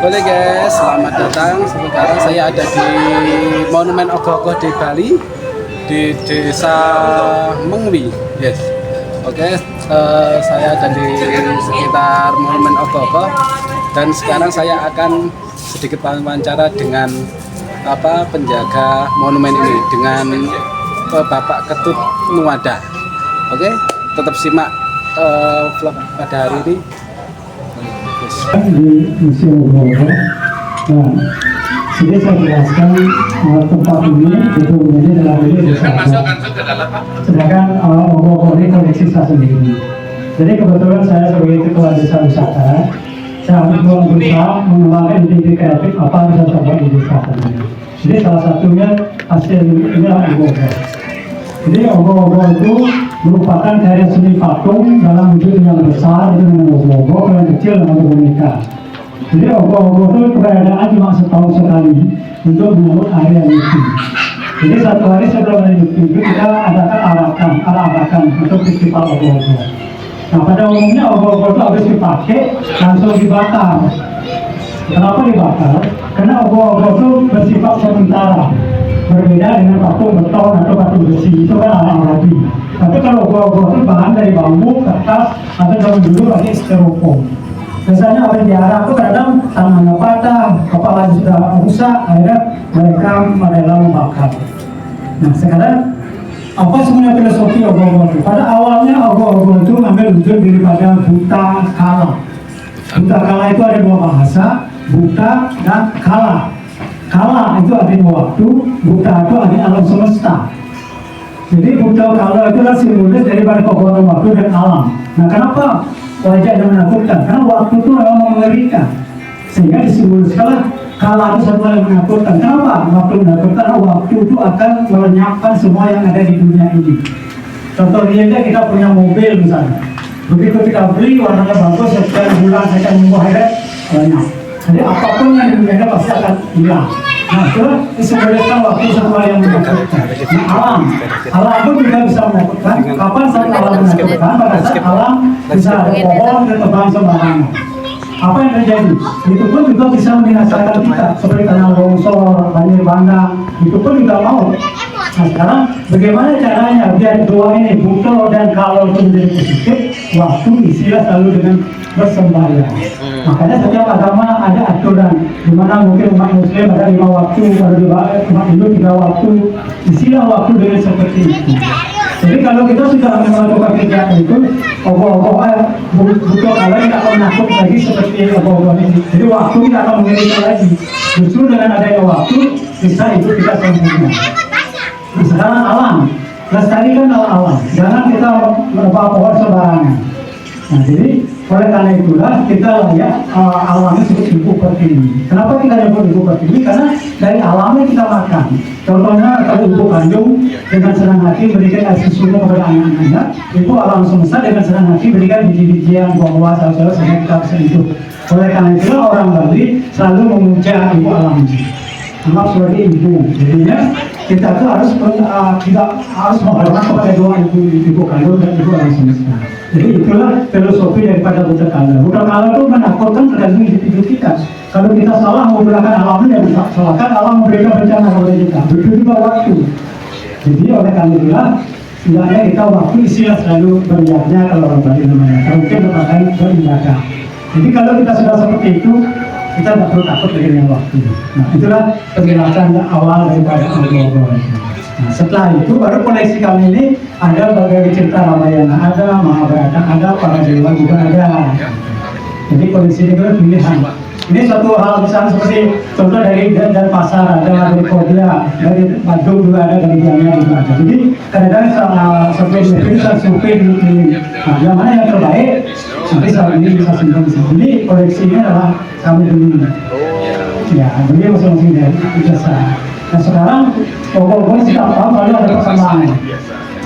Boleh guys, selamat datang. Sekarang saya ada di Monumen Ogoh-Ogoh di Bali, di Desa Mengwi. Yes. Oke, saya ada di sekitar Monumen Ogoh-Ogoh dan sekarang saya akan sedikit wawancara dengan penjaga monumen ini, dengan Bapak Ketut Nuwada. Oke, tetap simak vlog pada hari ini. Di Museum Ogoh-Ogoh. Nah, jadi saya jelaskan tempat ini itu menjadi dalam diri desa. Sedangkan Ogoh-Ogoh ini koleksi saya sendiri. Jadi kebetulan saya sebagai ketua desa wisata, saya berusaha mengembangkan ide kreatif apa yang bisa saya buat di desa sendiri. Jadi salah satunya hasil ini adalah Ogoh-Ogoh. Jadi Ogoh-Ogoh itu merupakan karya seni patung dalam wujud yang besar itu dengan Ogoh-Ogoh, yang kecil dengan boneka. Jadi Ogoh-Ogoh itu keberadaan cuma setahun sekali untuk menyambut area itu. Jadi satu hari sebelum hari itu kita adakan arakan untuk festival Ogoh-Ogoh. Nah pada umumnya Ogoh-Ogoh itu habis dipakai langsung dibakar. Kenapa dibakar? Karena Ogoh-Ogoh itu bersifat sementara. Berbeda dengan patung beton atau patung besi, itu kan alami. Tapi kalau Ogoh-Ogoh itu bahan dari bambu, kertas, atau zaman dulu pakai styrofoam. Biasanya apa yang diarah itu kadang tangannya patah, kepala sudah rusak, akhirnya mereka rela membakar. Nah sekarang apa sebenarnya filosofi Ogoh-Ogoh itu? Pada awalnya Ogoh-Ogoh itu mengambil wujud daripada buta kala. Buta kala itu ada dua bahasa, buta dan kala. Kala itu artinya waktu, buta itu artinya alam semesta. Jadi buta kala itu adalah simbolis daripada kekuatan waktu dan alam. Nah kenapa wajahnya menakutkan? Karena waktu itu memang mengerikan. Sehingga disimboliskan kala itu satu yang menakutkan. Kenapa waktu menakutkan? Karena waktu itu akan melenyapkan semua yang ada di dunia ini. Contoh realnya kita punya mobil misalnya. Begitu kita beli warnanya bagus, sekian bulan sekian minggu akhirnya lenyap. Jadi apapun yang di dunia ini pasti akan hilang. Nah, itu disimboliskan waktu satu yang menakutkan. Nah, alam pun juga bisa menakutkan. Kapan saat alam menakutkan? Pada saat alam bisa ada pohon dan tebang sembarangan. Apa yang terjadi? Itu pun juga bisa membinasakan kita, seperti tanah longsor, banjir bandang. Itu pun juga mau. Nah, sekarang bagaimana caranya biar dua ini, buto dan kalau itu menjadi positif? Waktu isilah selalu dengan bersembahyang. Makanya setiap agama ada aturan, di mana mungkin umat Muslim ada 5 waktu, kalau di umat Hindu 3 waktu. Isilah waktu dengan seperti itu. Jadi kalau kita sudah melakukan kegiatan itu, Ogoh-Ogoh butuh kalau tidak akan menakut lagi seperti Ogoh-Ogoh ini. Jadi waktu tidak akan mengerikan lagi. Justru dengan adanya waktu, bisa itu kita sempurna. Nah, sekarang alam, lestarikan alam. Jangan kita menebang pohon sembarangan. Nah, jadi oleh karena itulah kita layak alamnya disebut ibu pertiwi. Kenapa kita nyebut ibu pertiwi? Karena dari alamnya kita makan. Contohnya kalau ibu kandung dengan senang hati berikan air susunya kepada anak-anaknya, ibu alam semesta dengan senang hati berikan biji-bijian, buah-buah, sayur-sayur sehingga kita bisa hidup. Oleh karena itulah orang Bali selalu memuja ibu alam. Anggap sebagai ibu. Jadinya kita tuh harus kita harus menghormat kepada dua ibu kandung dan ibu alam semesta. Jadi itulah filosofi daripada Buddha Kala. Buddha Kala itu menakutkan tergantung individu kita. Kalau kita salah menggunakan alamnya, ya salahkan alam memberikan bencana kepada kita. Begitu juga waktu. Jadi oleh karena itulah tidaknya kita waktu istilah selalu beriaknya kalau orang Bali namanya. Kalau mungkin memakai beriaka. Jadi kalau kita sudah seperti itu, kita tidak perlu takut dengan waktu. Nah, itulah penjelasan awal daripada Ogoh-Ogoh. Nah, setelah itu baru koleksi kami ini ada berbagai cerita Ramayana, ada Mahabharata, ada para dewa juga ada. Jadi koleksi ini kan pilihan. Ini suatu hal misalnya seperti contoh dari pasar ada, dari Kodia, dari Bandung juga ada, dari Jambi juga ada. Jadi kadang-kadang survei dulu. Nah, yang mana yang terbaik nanti saat ini bisa simpan di sini. Jadi koleksinya adalah kami beli. Ya, beli masing-masing dari jasa. Nah sekarang Ogoh-Ogoh setiap tahun selalu ada perkembangan.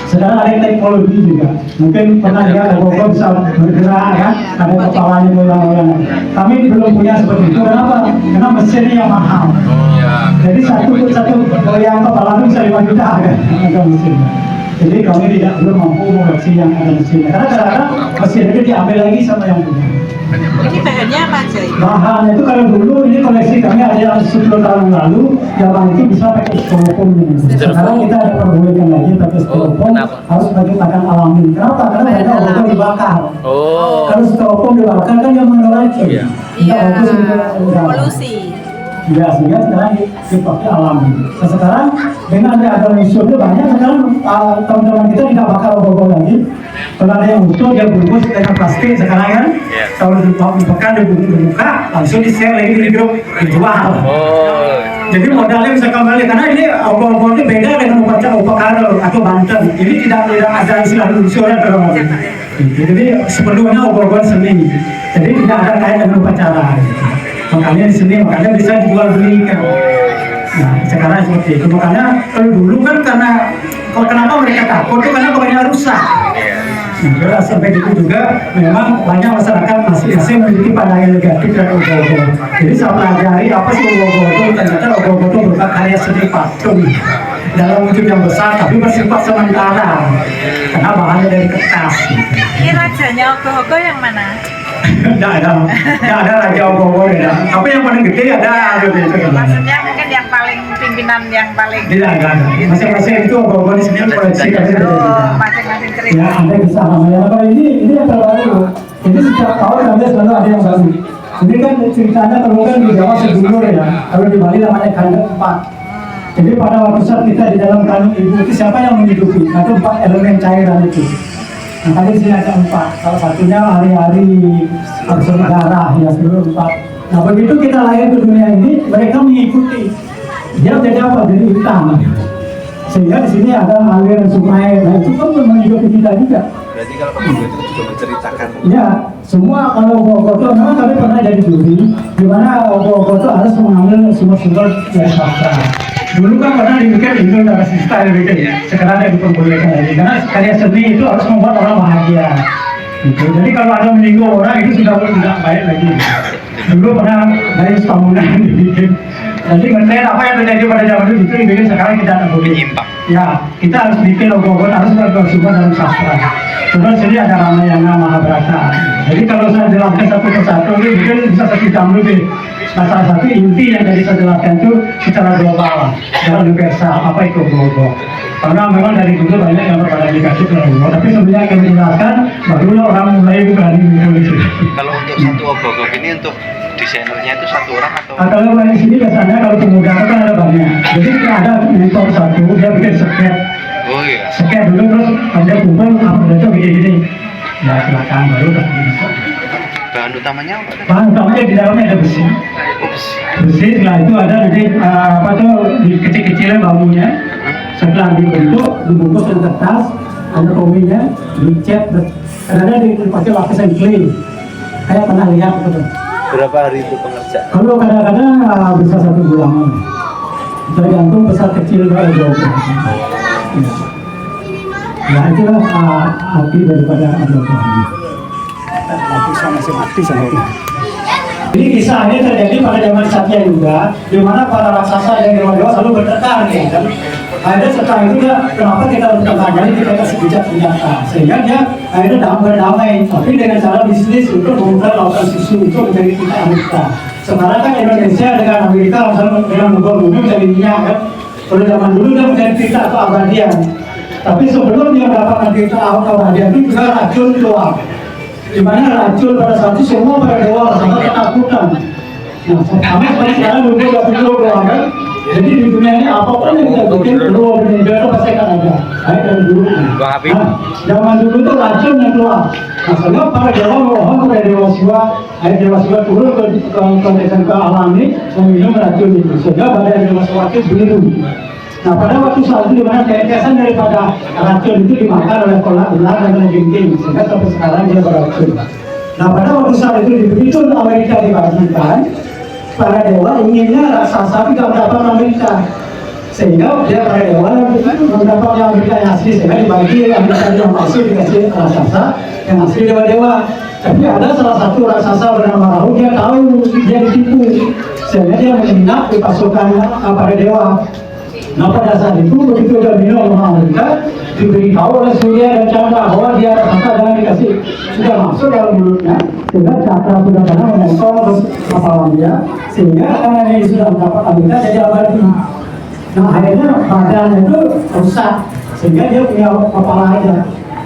Sekarang ada teknologi juga. Mungkin pernah lihat Ogoh-Ogoh bisa bergerak kan, ada kepalanya goyang-goyang. Kami belum punya seperti itu. Kenapa? Karena mesinnya yang mahal. Jadi satu goyang kepala itu bisa 5 juta kan, ada mesinnya. Jadi kami tidak belum mampu mengoleksi yang ada mesinnya. Karena kadang-kadang mesin itu diambil lagi sama yang punya. Ini bahannya apa aja? Bahannya itu kalau dulu ini koleksi kami ada yang 10 tahun lalu, zaman itu bisa pakai styrofoam ini. Sekarang kita ada perbaikan lagi pakai styrofoam, harus pakai tangan alami. Kenapa? Karena mereka Ogoh dibakar. Kalau styrofoam dibakar kan yang menolaki. Iya, polusi. Ya, sehingga sekarang dipakai alami. Nah, sekarang dengan ada musuhnya banyak, sekarang teman-teman kita tidak bakar Ogoh-Ogoh lagi. Kalau ada yang utuh dia bungkus dengan plastik sekarang kan, kalau dibakar dibuka langsung di-share lagi di grup dijual. Jadi modalnya bisa kembali karena ini Ogoh-Ogoh ini beda dengan upacara atau Banten. Ini tidak ada istilah unsurnya terlalu. Jadi sepenuhnya Ogoh-Ogoh seni. Jadi tidak ada kait dengan upacara. Makanya di sini makanya bisa dijual belikan. Nah sekarang seperti itu. Makanya kalau dulu kan kenapa mereka takut itu karena pokoknya rusak. Nah, sampai itu juga memang banyak masyarakat masih memiliki pandangan negatif terhadap Ogoh-Ogoh. Jadi saya pelajari apa sih Ogoh-Ogoh itu, ternyata Ogoh-Ogoh itu berupa karya seni patung dalam wujud yang besar tapi bersifat sementara karena bahannya dari kertas. Ini rajanya Ogoh-Ogoh yang mana? Tidak ada raja Ogoh-Ogoh ya. Tapi yang paling gede ada gitu. Maksudnya mungkin yang paling pimpinan yang paling. Tidak ada. Masing-masing itu Ogoh-Ogoh di sini koleksi kami berbeda. Masing-masing cerita. Ya, ada kisah namanya. Kalau ini yang terbaru. Jadi setiap tahun ada selalu ada yang baru. Ini kan ceritanya terbuka di Jawa sedulur ya. Kalau di Bali namanya kandung 4. Jadi pada waktu saat kita di dalam kandung ibu itu siapa yang menghidupi? Ada 4 elemen cairan itu. Nah, tadi sini ada 4. Salah satunya hari-hari unsur darah ya seluruh 4. Nah begitu kita lahir ke dunia ini, mereka mengikuti. Dia jadi apa? Jadi hitam. Sehingga di sini ada aliran sungai. Nah itu kan menghidupi kita juga. Berarti kalau Ogoh itu juga menceritakan. Ya, semua kalau Ogoh-Ogoh itu memang kami pernah jadi juri, di mana Ogoh-Ogoh itu harus mengambil sumber-sumber dari sastra. Dulu kan pernah dibikin Indo dan Sista dibikin, sekarang ada diperbolehkan lagi. Karena karya seni itu harus membuat orang bahagia. Gitu. Jadi kalau ada meninggal orang itu sudah tidak baik lagi. Dulu pernah dari Pamunan dibikin. Jadi ngerti apa yang terjadi pada zaman itu dibikin sekarang kita tidak boleh. Ya, kita harus bikin Ogoh-Ogoh harus bersumber dalam sastra. Kemudian sini ada Ramayana, Mahabharata. Jadi kalau saya jelaskan satu persatu ini mungkin bisa 1 jam lebih. Nah, salah satu inti yang dari saya jelaskan itu secara global, secara universal, apa itu Ogoh-Ogoh. Karena memang dari dulu banyak yang berpada negatif dengan Ogoh, tapi sebenarnya yang menjelaskan barulah orang mulai berani menulis. Kalau untuk satu Ogoh-Ogoh ini untuk desainernya itu 1 orang atau? Kalau di sini biasanya kalau pemuda itu kan ada banyak. Jadi ada mentor satu, dia bikin sket. Oh iya. Sket dulu terus ada kumpul, apa itu gini-gini. Ya silakan baru bisa. Bahan utamanya apa? Bahan utamanya di dalamnya ada besi. Besi setelah itu ada jadi apa tuh di kecil-kecilnya bambunya. Setelah dibentuk dibungkus dengan kertas, anatominya dicet, kadang-kadang dipakai lapisan clay. Saya pernah lihat gitu. Berapa hari itu pengerjaan? Kalau kadang-kadang bisa 1 bulan, tergantung besar kecil dari jauh. Ya itulah arti daripada adobe. Lapisan masih mati sama itu. Jadi kisah ini terjadi pada zaman Satya juga, di mana para raksasa dan dewa-dewa selalu bertengkar, ya kan? Akhirnya setelah itu dia, kenapa kita bertengkar? Jadi kita kasih bijak senjata, sehingga dia akhirnya berdamai, tapi dengan cara bisnis untuk membuka lautan susu itu menjadi kita Amerika. Sekarang kan Indonesia dengan Amerika misalnya dengan membuat bumi menjadi minyak kan? Pada zaman dulu dia menjadi kita atau abadian, tapi sebelum dia mendapatkan kita abadian itu juga racun keluar. Di mana racun pada saat itu semua para dewa sangat ketakutan. Nah, sama seperti sekarang dulu udah perlu kan. Jadi di dunia ini apapun yang kita bikin perlu itu pasti akan ada. Baik dari dulu. Nah, zaman dulu itu racun yang keluar. Nah, sehingga para dewa mohon kepada Dewa Siwa, Dewa Siwa turun ke alam ini meminum racun itu. Sehingga pada Dewa Siwa itu biru. Nah, pada waktu saat itu di mana tetesan daripada racun itu dimakan oleh kolak ular dan jengking, sehingga sampai sekarang dia beracun. Nah, pada waktu saat itu begitu Amerika dibagikan, para dewa inginnya raksasa tidak mendapat Amerika, sehingga dia para dewa mendapat yang Amerika yang asli, sehingga dibagi Amerika yang palsu dikasih raksasa yang asli dewa-dewa. Tapi ada salah satu raksasa bernama Rahu, dia tahu dia ditipu, sehingga dia menginap di pasukan para dewa. Nah, pada saat itu begitu dia minum Amerika, diberitahu oleh Surya dan Chandra bahwa dia raksasa dan dikasih sudah masuk dalam mulutnya, sehingga Chandra sudah pernah menempel kepalan dia, sehingga karena dia sudah mendapat Amerika jadi abadi. Nah, akhirnya badannya itu rusak, sehingga dia punya kepala aja.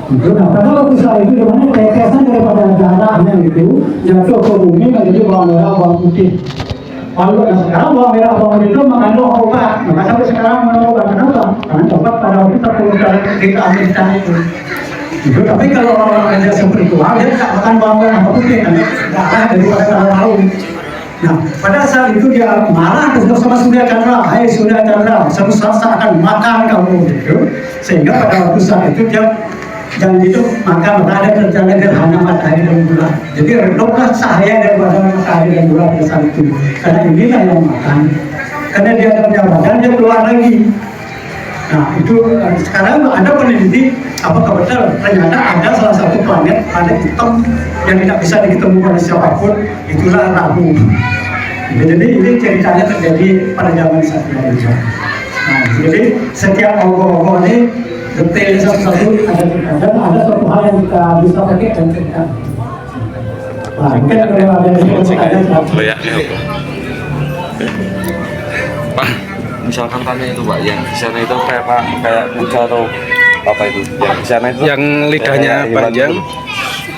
Nah, pada waktu saat itu dimana tetesan daripada darahnya itu jatuh ke bumi menjadi bawang merah, bawang putih. Lalu sekarang bawang merah, bawang putih itu mengandung obat. Maka sampai sekarang mengandung obat. Kenapa? Karena obat pada waktu itu terpulih dari Amerika itu. Tapi kalau orang-orang yang spiritual dia tidak makan bawang merah, bawang putih, karena darah daripada orang lain. Nah, pada saat itu dia marah sama Surya Chandra. Hai Surya Chandra, suatu saat saya akan makan kamu gitu. Sehingga pada waktu saat itu dia jangan itu maka ada terjadi gerhana matahari dan bulan. Jadi reduplah cahaya daripada matahari dan bulan pada saat itu. Karena inilah yang makan. Karena dia ada punya badan, dia keluar lagi. Nah, itu sekarang ada peneliti apakah betul ternyata ada salah satu planet hitam yang tidak bisa ditemukan oleh siapapun, itulah Rahu. Jadi ini ceritanya terjadi pada zaman Satya juga. Nah, jadi setiap ogoh-ogoh ini detail satu-satu ada suatu hal yang kita bisa pakai dan kita. Nah, mungkin kalau ada yang Layaknya apa? Pak, misalkan tanya itu Pak, yang di sana itu kayak kuda atau apa itu? Yang di sana itu Yang lidahnya panjang,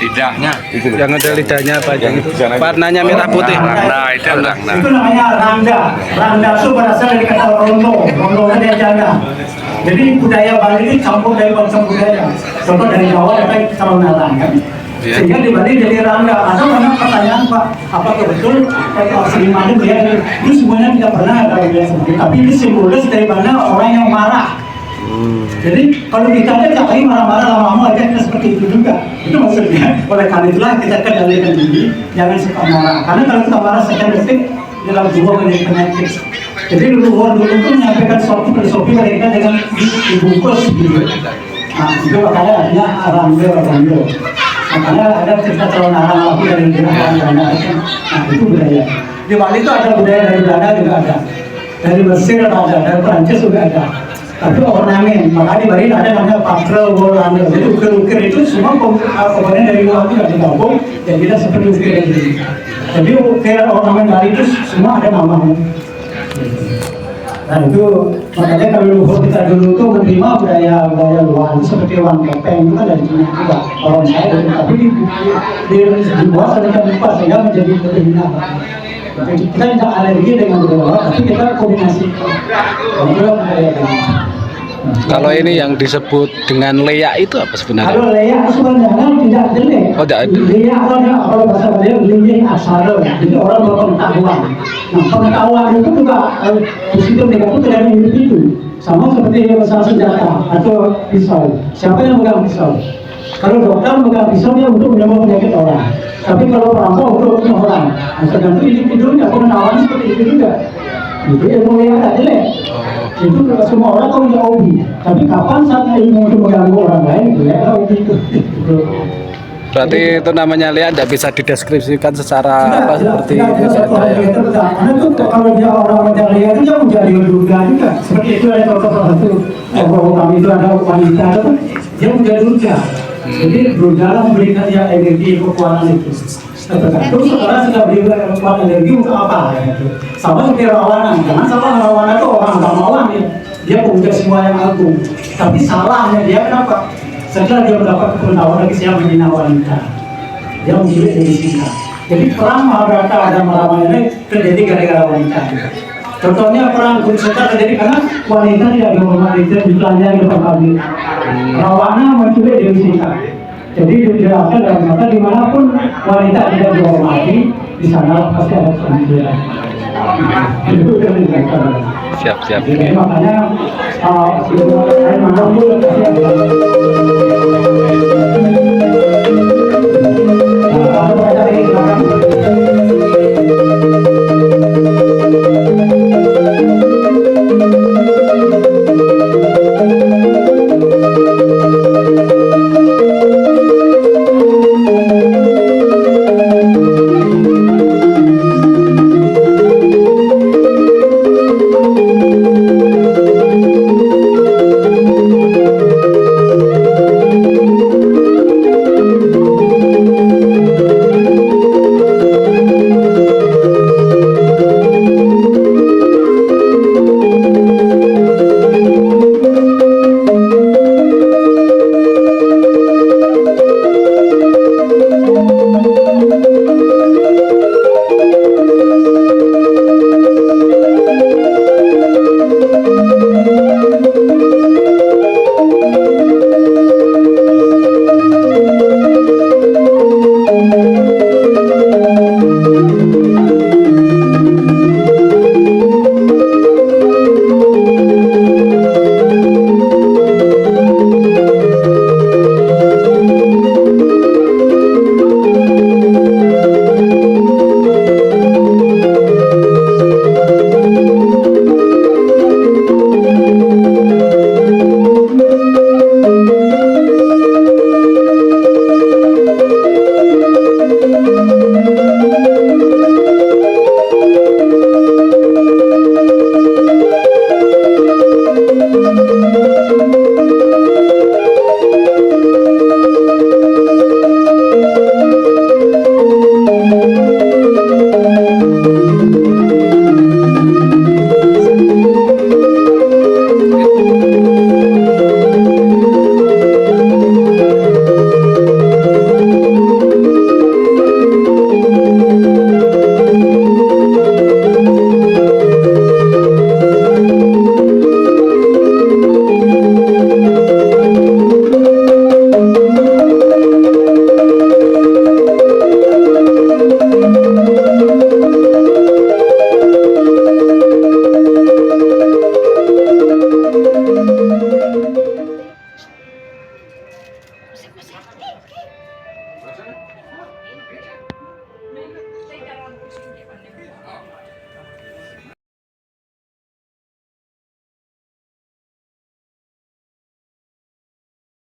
lidahnya itu yang ada lidahnya panjang itu warnanya merah putih. Nah, itu Rangna. Itu namanya Rangda. Rangda itu berasal dari kata rondo. Rondo kan dia janda. Jadi budaya Bali ini campur dari bangsa budaya. Contoh dari Jawa ada calon narang kan. Sehingga di Bali jadi Rangda. Ada banyak pertanyaan Pak, apakah betul seniman itu semuanya tidak pernah ada budaya seperti itu. Tapi ini simbolis dari mana orang yang marah. Jadi kalau kita aja tak lagi marah-marah lama-lama aja kita seperti itu juga. Itu maksudnya. Oleh karena itulah kita kendalikan diri, jangan suka marah. Karena kalau kita marah sekian detik dalam jiwa menjadi penyakit. Jadi leluhur dulu itu menyampaikan suatu filosofi mereka dengan dibungkus gitu. Nah, itu makanya artinya Rangda. Makanya ada cerita calon narang lagi dari Belanda. Nah, itu budaya. Di Bali itu ada budaya dari Belanda juga ada. Dari Mesir ada, dari Perancis juga ada. Tapi ornamen, maka di Bali ada namanya pakrel bolanda. Jadi ukir-ukir itu semua komponen dari luar itu digabung, dan kita seperti ukir ini. Jadi ukir ornamen Bali itu semua ada namanya. Nah itu makanya kalau leluhur kita dulu tuh menerima budaya luar itu seperti uang kepeng itu kan dari Cina juga. Orang saya dari tapi dibuat sedemikian rupa sehingga menjadi berbeda. Jadi kita tidak alergi dengan budaya luar, tapi kita kombinasi. Kalau ini yang disebut dengan leyak itu apa sebenarnya? Kalau leyak sebenarnya tidak jelek. Oh, tidak ada. Leyak kalau bahasa Bali liyeh asaro. Jadi orang berpengetahuan. Nah, pengetahuan itu juga di situ mereka itu tidak individu. Sama seperti masalah senjata atau pisau. Siapa yang megang pisau? Kalau dokter megang pisau dia untuk menyembuh penyakit orang. Tapi kalau perampok untuk membunuh orang. Nah, tergantung individunya. Pengenalan seperti itu juga. Itu ilmu yang ada jelek. Itu semua orang tahu punya hobi. Tapi kapan saatnya ilmu itu mengganggu orang lain? Ya tahu itu. Berarti itu namanya lihat tidak bisa dideskripsikan secara apa seperti itu saja ya. Karena itu kalau dia orang lihat itu dia menjadi duga juga. Seperti itu ada salah satu tokoh kami itu ada wanita itu dia menjadi duga. Jadi berusaha memberikan dia energi kekuatan itu. Terus sekarang sudah beri kekuatan energi untuk apa? Gitu. Sama seperti rawanan, jangan salah rawanan itu orang dermawan dia punya semua yang agung. Tapi salahnya dia kenapa? Setelah dia mendapat kepenawan lagi saya menghina wanita, dia memilih dari sini. Jadi perang Mahabharata dan Ramayana ini terjadi gara-gara wanita. Contohnya perang Kurukshetra terjadi karena wanita tidak dihormati, tidak dipelajari di depan kami. Rawana menculik Dewi Sita. Jadi dijelaskan dalam kata dimanapun wanita tidak dihormati, di sana pasti ada kehancuran. Itu yang dijelaskan. Siap. Jadi makanya